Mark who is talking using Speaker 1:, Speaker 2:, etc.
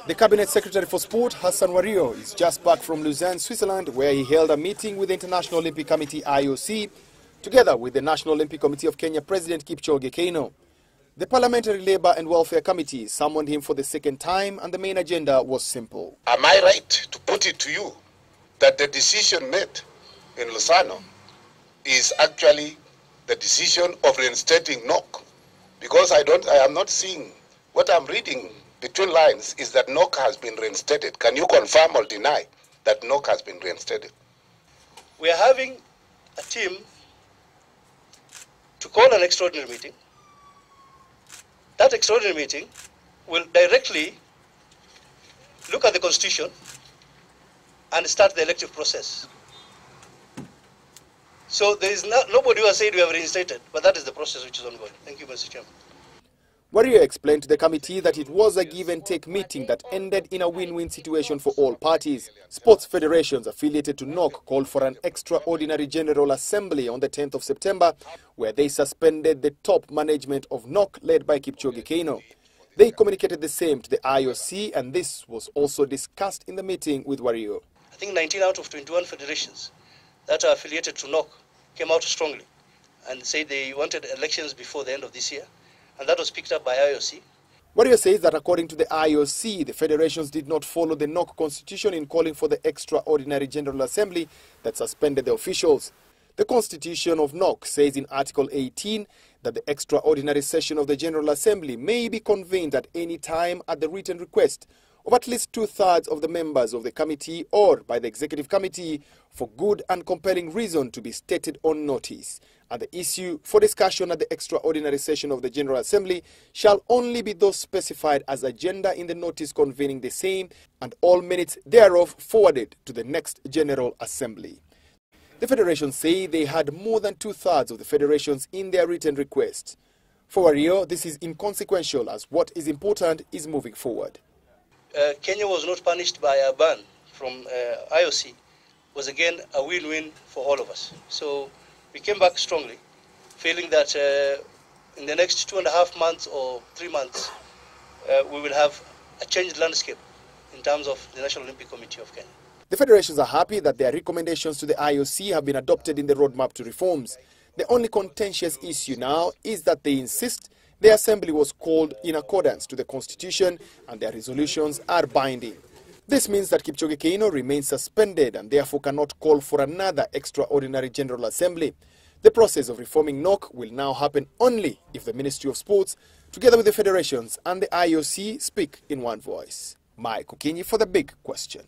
Speaker 1: The Cabinet Secretary for Sport, Hassan Wario, is just back from Lausanne, Switzerland, where he held a meeting with the International Olympic Committee IOC, together with the National Olympic Committee of Kenya President Kipchoge Keino. The Parliamentary Labour and Welfare Committee summoned him for the second time, and the main agenda was simple.
Speaker 2: Am I right to put it to you that the decision made in Lausanne is actually the decision of reinstating NOC? Because I am not seeing, what I'm reading between lines is that nock has been reinstated. Can you confirm or deny that nock has been reinstated?
Speaker 3: We are having a team to call an extraordinary meeting. That extraordinary meeting will directly look at the Constitution and start the elective process. So there is nobody who has said we have reinstated, but that is the process which is ongoing. Thank you, Mr. Chairman.
Speaker 1: Wario explained to the committee that it was a give-and-take meeting that ended in a win-win situation for all parties. Sports federations affiliated to NOC called for an extraordinary General Assembly on the 10th of September, where they suspended the top management of NOC led by Kipchoge Keino. They communicated the same to the IOC, and this was also discussed in the meeting with Wario.
Speaker 3: I think 19 out of 21 federations that are affiliated to NOC came out strongly and said they wanted elections before the end of this year. And that was picked up by IOC.
Speaker 1: Wario says that according to the IOC, the federations did not follow the NOC constitution in calling for the extraordinary General Assembly that suspended the officials. The constitution of NOC says in Article 18 that the extraordinary session of the General Assembly may be convened at any time at the written request of at least two-thirds of the members of the committee or by the executive committee for good and compelling reason to be stated on notice. And the issue for discussion at the extraordinary session of the General Assembly shall only be those specified as agenda in the notice convening the same, and all minutes thereof forwarded to the next General Assembly. The federations say they had more than two-thirds of the federations in their written request. For Wario, this is inconsequential, as what is important is moving forward.
Speaker 3: Kenya was not punished by a ban from IOC. It was again a win-win for all of us. So we came back strongly, feeling that in the next 2.5 months or 3 months, we will have a changed landscape in terms of the National Olympic Committee of Kenya.
Speaker 1: The federations are happy that their recommendations to the IOC have been adopted in the roadmap to reforms. The only contentious issue now is that they insist the assembly was called in accordance to the Constitution and their resolutions are binding. This means that Kipchoge Keino remains suspended and therefore cannot call for another extraordinary General Assembly. The process of reforming NOC will now happen only if the Ministry of Sports, together with the federations and the IOC, speak in one voice. Mike Okinyi for The Big Question.